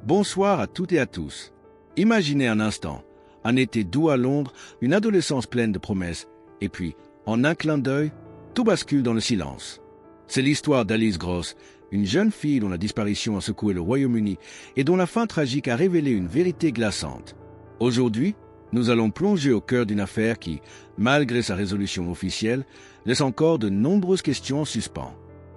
Bonsoir à toutes et à tous. Imaginez un instant, un été doux à Londres, une adolescence pleine de promesses, et puis, en un clin d'œil, tout bascule dans le silence. C'est l'histoire d'Alice Gross, une jeune fille dont la disparition a secoué le Royaume-Uni et dont la fin tragique a révélé une vérité glaçante. Aujourd'hui, nous allons plonger au cœur d'une affaire qui, malgré sa résolution officielle, laisse encore de nombreuses questions en suspens.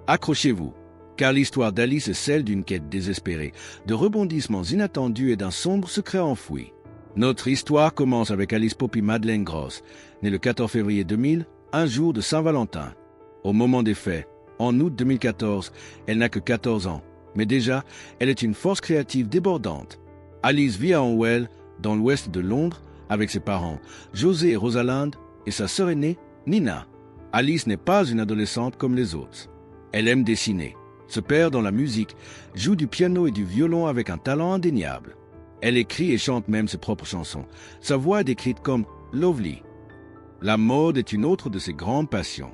Accrochez-vous, car l'histoire d'Alice est celle d'une quête désespérée, de rebondissements inattendus et d'un sombre secret enfoui. Notre histoire commence avec Alice Poppy Madeleine Gross, née le 14 février 2000, un jour de Saint-Valentin. Au moment des faits, en août 2014, elle n'a que 14 ans, mais déjà, elle est une force créative débordante. Alice vit à Hanwell, dans l'ouest de Londres, avec ses parents, José et Rosalind, et sa sœur aînée, Nina. Alice n'est pas une adolescente comme les autres. Elle aime dessiner, se perd dans la musique, joue du piano et du violon avec un talent indéniable. Elle écrit et chante même ses propres chansons. Sa voix est décrite comme « lovely ». La mode est une autre de ses grandes passions.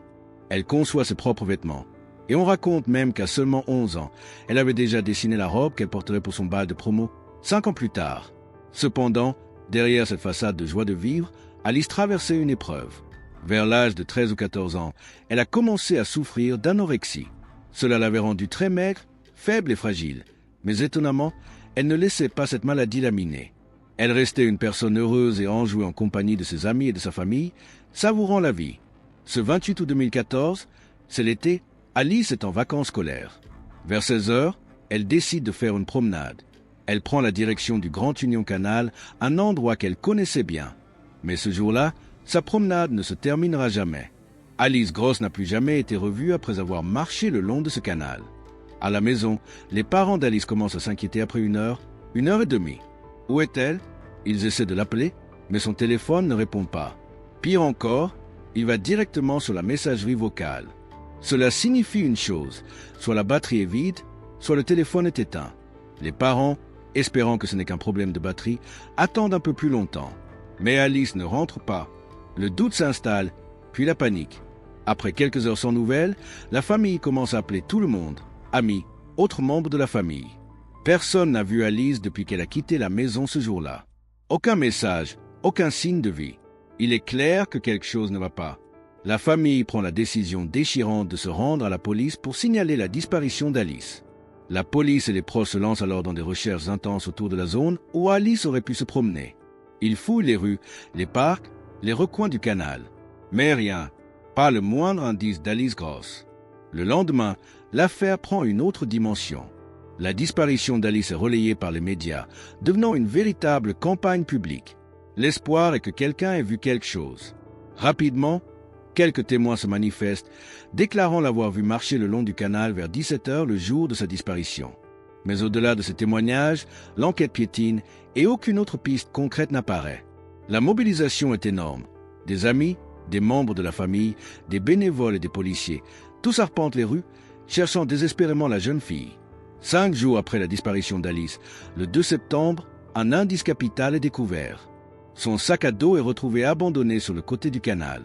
Elle conçoit ses propres vêtements. Et on raconte même qu'à seulement 11 ans, elle avait déjà dessiné la robe qu'elle porterait pour son bal de promo 5 ans plus tard. Cependant, derrière cette façade de joie de vivre, Alice traversait une épreuve. Vers l'âge de 13 ou 14 ans, elle a commencé à souffrir d'anorexie. Cela l'avait rendue très maigre, faible et fragile. Mais étonnamment, elle ne laissait pas cette maladie la miner. Elle restait une personne heureuse et enjouée en compagnie de ses amis et de sa famille, savourant la vie. Ce 28 août 2014, c'est l'été, Alice est en vacances scolaires. Vers 16 heures, elle décide de faire une promenade. Elle prend la direction du Grand Union Canal, un endroit qu'elle connaissait bien. Mais ce jour-là, sa promenade ne se terminera jamais. Alice Gross n'a plus jamais été revue après avoir marché le long de ce canal. À la maison, les parents d'Alice commencent à s'inquiéter après une heure et demie. Où est-elle? Ils essaient de l'appeler, mais son téléphone ne répond pas. Pire encore, il va directement sur la messagerie vocale. Cela signifie une chose, soit la batterie est vide, soit le téléphone est éteint. Les parents, espérant que ce n'est qu'un problème de batterie, attendent un peu plus longtemps. Mais Alice ne rentre pas. Le doute s'installe, puis la panique. Après quelques heures sans nouvelles, la famille commence à appeler tout le monde, amis, autres membres de la famille. Personne n'a vu Alice depuis qu'elle a quitté la maison ce jour-là. Aucun message, aucun signe de vie. Il est clair que quelque chose ne va pas. La famille prend la décision déchirante de se rendre à la police pour signaler la disparition d'Alice. La police et les proches se lancent alors dans des recherches intenses autour de la zone où Alice aurait pu se promener. Ils fouillent les rues, les parcs, les recoins du canal. Mais rien, pas le moindre indice d'Alice Gross. Le lendemain, l'affaire prend une autre dimension. La disparition d'Alice est relayée par les médias, devenant une véritable campagne publique. L'espoir est que quelqu'un ait vu quelque chose. Rapidement, quelques témoins se manifestent, déclarant l'avoir vue marcher le long du canal vers 17 heures le jour de sa disparition. Mais au-delà de ces témoignages, l'enquête piétine et aucune autre piste concrète n'apparaît. La mobilisation est énorme. Des amis, des membres de la famille, des bénévoles et des policiers, tous arpentent les rues, cherchant désespérément la jeune fille. 5 jours après la disparition d'Alice, le 2 septembre, un indice capital est découvert. Son sac à dos est retrouvé abandonné sur le côté du canal.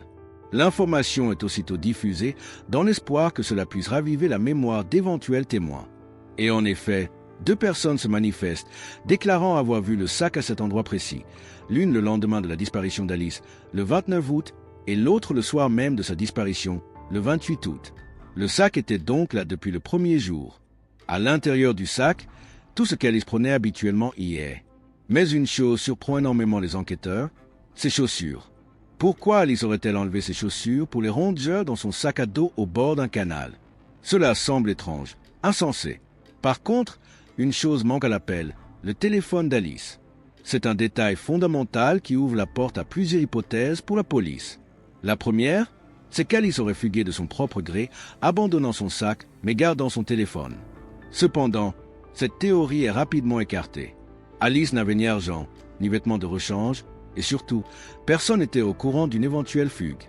L'information est aussitôt diffusée dans l'espoir que cela puisse raviver la mémoire d'éventuels témoins. Et en effet, 2 personnes se manifestent, déclarant avoir vu le sac à cet endroit précis, l'une le lendemain de la disparition d'Alice, le 29 août, et l'autre le soir même de sa disparition, le 28 août. Le sac était donc là depuis le premier jour. À l'intérieur du sac, tout ce qu'Alice prenait habituellement y est. Mais une chose surprend énormément les enquêteurs, ses chaussures. Pourquoi Alice aurait-elle enlevé ses chaussures pour les rongeurs dans son sac à dos au bord d'un canal? Cela semble étrange, insensé. Par contre, une chose manque à l'appel, le téléphone d'Alice. C'est un détail fondamental qui ouvre la porte à plusieurs hypothèses pour la police. La première, c'est qu'Alice aurait fugué de son propre gré, abandonnant son sac, mais gardant son téléphone. Cependant, cette théorie est rapidement écartée. Alice n'avait ni argent, ni vêtements de rechange, et surtout, personne n'était au courant d'une éventuelle fugue.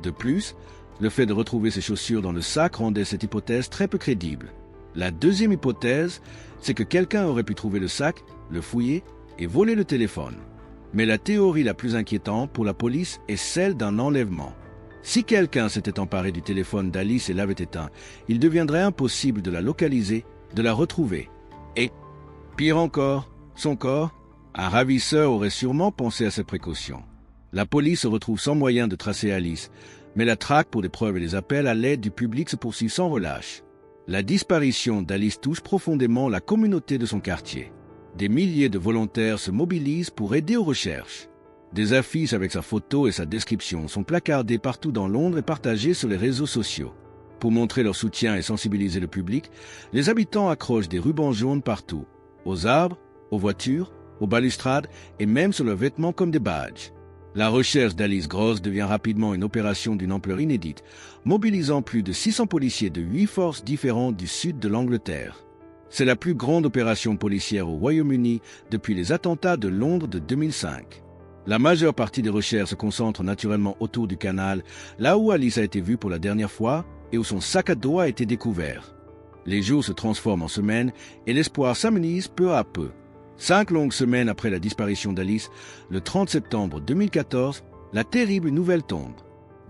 De plus, le fait de retrouver ses chaussures dans le sac rendait cette hypothèse très peu crédible. La deuxième hypothèse, c'est que quelqu'un aurait pu trouver le sac, le fouiller et voler le téléphone. Mais la théorie la plus inquiétante pour la police est celle d'un enlèvement. Si quelqu'un s'était emparé du téléphone d'Alice et l'avait éteint, il deviendrait impossible de la localiser, de la retrouver. Et, Pire encore, son corps, un ravisseur aurait sûrement pensé à ces précautions. La police se retrouve sans moyen de tracer Alice, mais la traque pour des preuves et des appels à l'aide du public se poursuit sans relâche. La disparition d'Alice touche profondément la communauté de son quartier. Des milliers de volontaires se mobilisent pour aider aux recherches. Des affiches avec sa photo et sa description sont placardées partout dans Londres et partagées sur les réseaux sociaux. Pour montrer leur soutien et sensibiliser le public, les habitants accrochent des rubans jaunes partout, aux arbres, aux voitures, aux balustrades et même sur leurs vêtements comme des badges. La recherche d'Alice Gross devient rapidement une opération d'une ampleur inédite, mobilisant plus de 600 policiers de 8 forces différentes du sud de l'Angleterre. C'est la plus grande opération policière au Royaume-Uni depuis les attentats de Londres de 2005. La majeure partie des recherches se concentre naturellement autour du canal, là où Alice a été vue pour la dernière fois et où son sac à dos a été découvert. Les jours se transforment en semaines et l'espoir s'amenuise peu à peu. 5 longues semaines après la disparition d'Alice, le 30 septembre 2014, la terrible nouvelle tombe.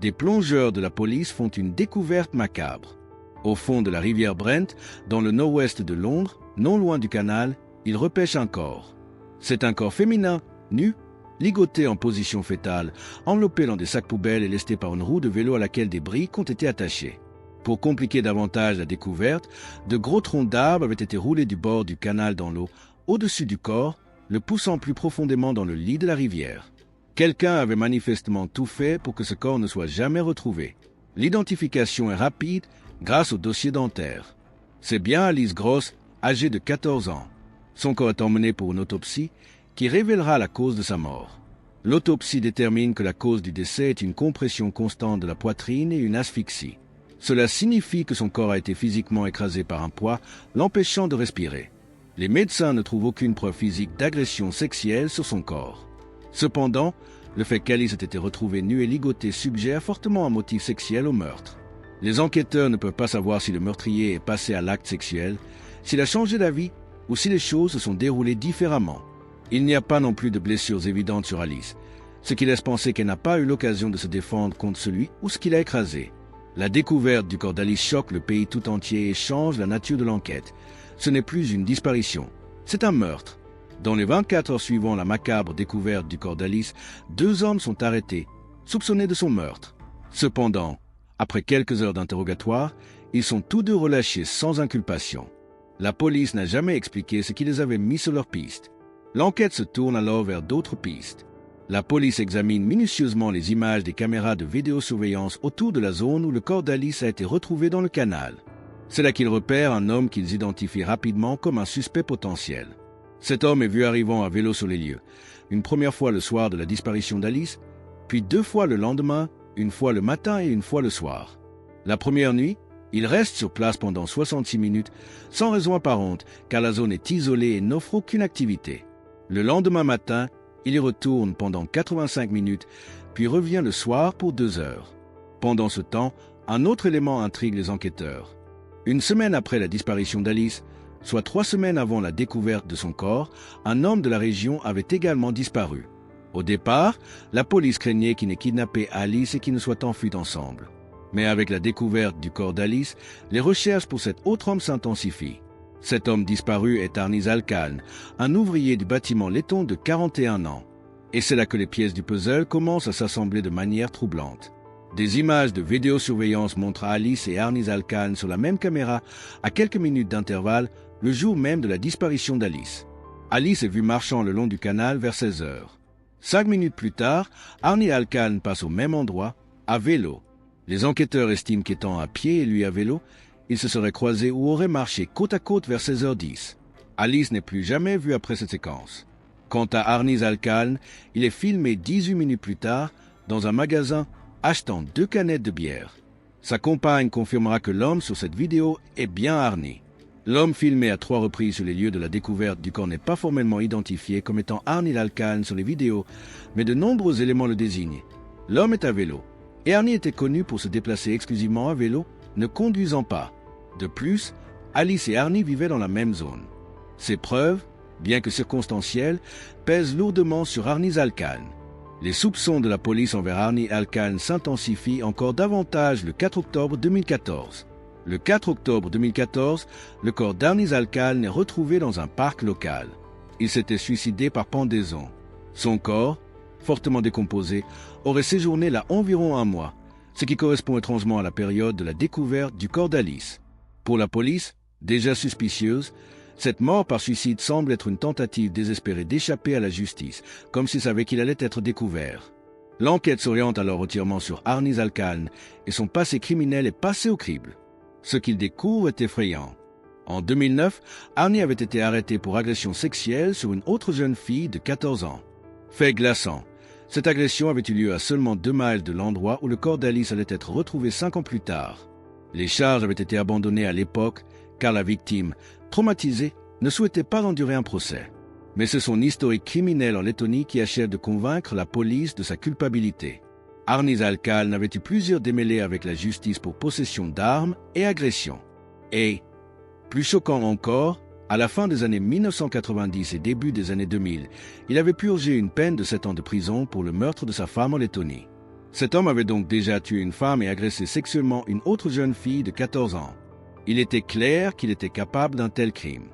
Des plongeurs de la police font une découverte macabre. Au fond de la rivière Brent, dans le nord-ouest de Londres, non loin du canal, ils repêchent un corps. C'est un corps féminin, nu, ligoté en position fétale, enveloppé dans des sacs poubelles et lesté par une roue de vélo à laquelle des briques ont été attachées. Pour compliquer davantage la découverte, de gros troncs d'arbres avaient été roulés du bord du canal dans l'eau, au-dessus du corps, le poussant plus profondément dans le lit de la rivière. Quelqu'un avait manifestement tout fait pour que ce corps ne soit jamais retrouvé. L'identification est rapide grâce au dossier dentaire. C'est bien Alice Gross, âgée de 14 ans. Son corps est emmené pour une autopsie qui révélera la cause de sa mort. L'autopsie détermine que la cause du décès est une compression constante de la poitrine et une asphyxie. Cela signifie que son corps a été physiquement écrasé par un poids, l'empêchant de respirer. Les médecins ne trouvent aucune preuve physique d'agression sexuelle sur son corps. Cependant, le fait qu'Alice ait été retrouvée nue et ligotée suggère fortement un motif sexuel au meurtre. Les enquêteurs ne peuvent pas savoir si le meurtrier est passé à l'acte sexuel, s'il a changé d'avis ou si les choses se sont déroulées différemment. Il n'y a pas non plus de blessures évidentes sur Alice, ce qui laisse penser qu'elle n'a pas eu l'occasion de se défendre contre celui ou ce qu'il a écrasé. La découverte du corps d'Alice choque le pays tout entier et change la nature de l'enquête. Ce n'est plus une disparition, c'est un meurtre. Dans les 24 heures suivant la macabre découverte du corps d'Alice, 2 hommes sont arrêtés, soupçonnés de son meurtre. Cependant, après quelques heures d'interrogatoire, ils sont tous deux relâchés sans inculpation. La police n'a jamais expliqué ce qui les avait mis sur leur piste. L'enquête se tourne alors vers d'autres pistes. La police examine minutieusement les images des caméras de vidéosurveillance autour de la zone où le corps d'Alice a été retrouvé dans le canal. C'est là qu'ils repèrent un homme qu'ils identifient rapidement comme un suspect potentiel. Cet homme est vu arrivant à vélo sur les lieux, une première fois le soir de la disparition d'Alice, puis 2 fois le lendemain, une fois le matin et une fois le soir. La première nuit, il reste sur place pendant 66 minutes, sans raison apparente, car la zone est isolée et n'offre aucune activité. Le lendemain matin, il y retourne pendant 85 minutes, puis revient le soir pour 2 heures. Pendant ce temps, un autre élément intrigue les enquêteurs. Une semaine après la disparition d'Alice, soit 3 semaines avant la découverte de son corps, un homme de la région avait également disparu. Au départ, la police craignait qu'il n'ait kidnappé Alice et qu'ils ne soient enfuis ensemble. Mais avec la découverte du corps d'Alice, les recherches pour cet autre homme s'intensifient. Cet homme disparu est Arnis Alcan, un ouvrier du bâtiment laiton de 41 ans. Et c'est là que les pièces du puzzle commencent à s'assembler de manière troublante. Des images de vidéosurveillance montrent Alice et Arnis Alcan sur la même caméra à quelques minutes d'intervalle le jour même de la disparition d'Alice. Alice est vue marchant le long du canal vers 16 heures. 5 minutes plus tard, Arnis Alcan passe au même endroit, à vélo. Les enquêteurs estiment qu'étant à pied et lui à vélo, ils se seraient croisés ou auraient marché côte à côte vers 16h10. Alice n'est plus jamais vue après cette séquence. Quant à Arnis Alcan, il est filmé 18 minutes plus tard dans un magasin achetant 2 canettes de bière. Sa compagne confirmera que l'homme sur cette vidéo est bien Arnis. L'homme filmé à 3 reprises sur les lieux de la découverte du corps n'est pas formellement identifié comme étant Arnis Alcan sur les vidéos, mais de nombreux éléments le désignent. L'homme est à vélo, et Arnis était connu pour se déplacer exclusivement à vélo, ne conduisant pas. De plus, Alice et Arnis vivaient dans la même zone. Ces preuves, bien que circonstancielles, pèsent lourdement sur Arnis Alcan. Les soupçons de la police envers Arnis Alcan s'intensifient encore davantage le 4 octobre 2014. Le 4 octobre 2014, le corps d'Arnis Alcaln est retrouvé dans un parc local. Il s'était suicidé par pendaison. Son corps, fortement décomposé, aurait séjourné là environ un mois, ce qui correspond étrangement à la période de la découverte du corps d'Alice. Pour la police, déjà suspicieuse, cette mort par suicide semble être une tentative désespérée d'échapper à la justice, comme s'il savait qu'il allait être découvert. L'enquête s'oriente alors entièrement sur Arnis Alcaln et son passé criminel est passé au crible. Ce qu'il découvre est effrayant. En 2009, Arnie avait été arrêté pour agression sexuelle sur une autre jeune fille de 14 ans. Fait glaçant, cette agression avait eu lieu à seulement 2 miles de l'endroit où le corps d'Alice allait être retrouvé 5 ans plus tard. Les charges avaient été abandonnées à l'époque car la victime, traumatisée, ne souhaitait pas endurer un procès. Mais c'est son historique criminel en Lettonie qui achève de convaincre la police de sa culpabilité. Arnis Alcaln avait eu plusieurs démêlés avec la justice pour possession d'armes et agression. Et, plus choquant encore, à la fin des années 1990 et début des années 2000, il avait purgé une peine de 7 ans de prison pour le meurtre de sa femme en Lettonie. Cet homme avait donc déjà tué une femme et agressé sexuellement une autre jeune fille de 14 ans. Il était clair qu'il était capable d'un tel crime.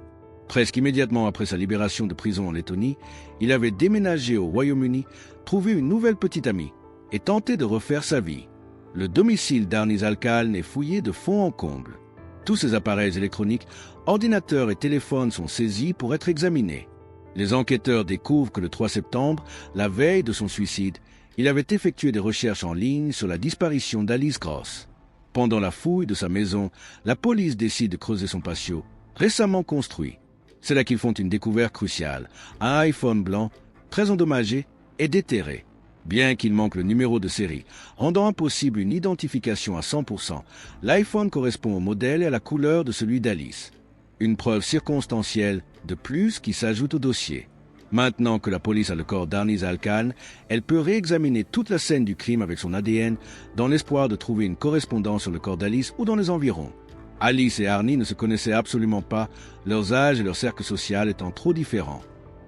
Presque immédiatement après sa libération de prison en Lettonie, il avait déménagé au Royaume-Uni, trouvé une nouvelle petite amie et tenté de refaire sa vie. Le domicile d'Arnis Alcaln est fouillé de fond en comble. Tous ses appareils électroniques, ordinateurs et téléphones sont saisis pour être examinés. Les enquêteurs découvrent que le 3 septembre, la veille de son suicide, il avait effectué des recherches en ligne sur la disparition d'Alice Gross. Pendant la fouille de sa maison, la police décide de creuser son patio, récemment construit. C'est là qu'ils font une découverte cruciale, un iPhone blanc, très endommagé et déterré. Bien qu'il manque le numéro de série, rendant impossible une identification à 100%, l'iPhone correspond au modèle et à la couleur de celui d'Alice. Une preuve circonstancielle de plus qui s'ajoute au dossier. Maintenant que la police a le corps d'Arnis Alcaln, elle peut réexaminer toute la scène du crime avec son ADN dans l'espoir de trouver une correspondance sur le corps d'Alice ou dans les environs. Alice et Arnie ne se connaissaient absolument pas, leurs âges et leur cercle social étant trop différents.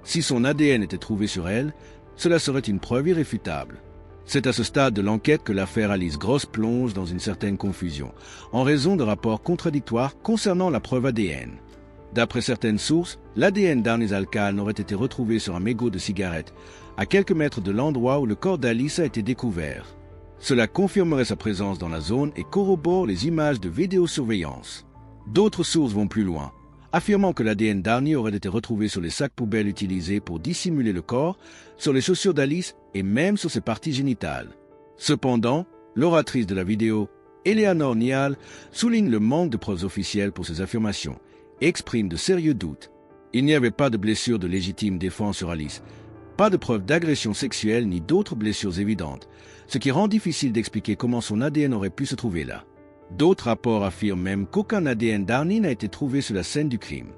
Si son ADN était trouvé sur elle, cela serait une preuve irréfutable. C'est à ce stade de l'enquête que l'affaire Alice Gross plonge dans une certaine confusion, en raison de rapports contradictoires concernant la preuve ADN. D'après certaines sources, l'ADN d'Arnis Alcaln aurait été retrouvé sur un mégot de cigarette, à quelques mètres de l'endroit où le corps d'Alice a été découvert. Cela confirmerait sa présence dans la zone et corrobore les images de vidéosurveillance. D'autres sources vont plus loin, affirmant que l'ADN d'Arnie aurait été retrouvé sur les sacs poubelles utilisés pour dissimuler le corps, sur les chaussures d'Alice et même sur ses parties génitales. Cependant, l'oratrice de la vidéo, Eleanor Nial, souligne le manque de preuves officielles pour ces affirmations et exprime de sérieux doutes. Il n'y avait pas de blessure de légitime défense sur Alice, pas de preuves d'agression sexuelle ni d'autres blessures évidentes, ce qui rend difficile d'expliquer comment son ADN aurait pu se trouver là. D'autres rapports affirment même qu'aucun ADN d'Arnie n'a été trouvé sur la scène du crime.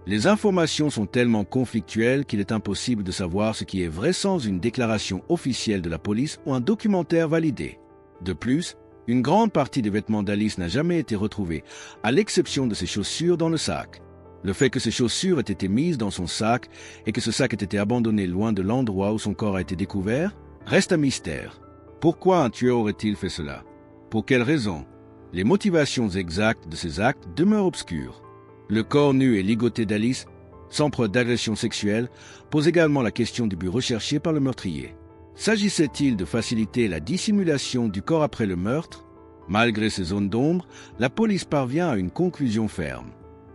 Les informations sont tellement conflictuelles qu'il est impossible de savoir ce qui est vrai sans une déclaration officielle de la police ou un documentaire validé. De plus, une grande partie des vêtements d'Alice n'a jamais été retrouvée, à l'exception de ses chaussures dans le sac. Le fait que ces chaussures aient été mises dans son sac et que ce sac ait été abandonné loin de l'endroit où son corps a été découvert reste un mystère. Pourquoi un tueur aurait-il fait cela? Pour quelles raisons? Les motivations exactes de ces actes demeurent obscures. Le corps nu et ligoté d'Alice, sans preuve d'agression sexuelle, pose également la question du but recherché par le meurtrier. S'agissait-il de faciliter la dissimulation du corps après le meurtre? Malgré ces zones d'ombre, la police parvient à une conclusion ferme.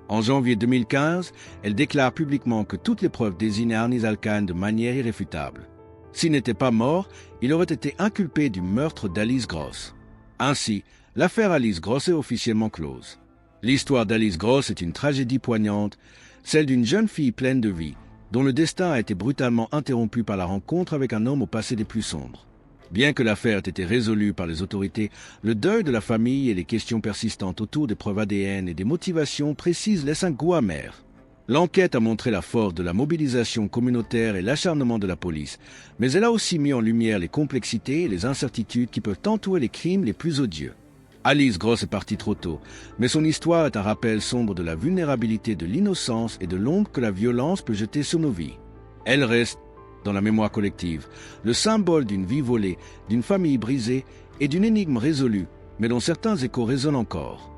En janvier 2015, elle déclare publiquement que toutes les preuves désignaient Arnis Alcaln de manière irréfutable. S'il n'était pas mort, il aurait été inculpé du meurtre d'Alice Gross. Ainsi, l'affaire Alice Gross est officiellement close. L'histoire d'Alice Gross est une tragédie poignante, celle d'une jeune fille pleine de vie, dont le destin a été brutalement interrompu par la rencontre avec un homme au passé des plus sombres. Bien que l'affaire ait été résolue par les autorités, le deuil de la famille et les questions persistantes autour des preuves ADN et des motivations précises laissent un goût amer. L'enquête a montré la force de la mobilisation communautaire et l'acharnement de la police, mais elle a aussi mis en lumière les complexités et les incertitudes qui peuvent entourer les crimes les plus odieux. Alice Gross est partie trop tôt, mais son histoire est un rappel sombre de la vulnérabilité de l'innocence et de l'ombre que la violence peut jeter sur nos vies. Elle reste, dans la mémoire collective, le symbole d'une vie volée, d'une famille brisée et d'une énigme résolue, mais dont certains échos résonnent encore.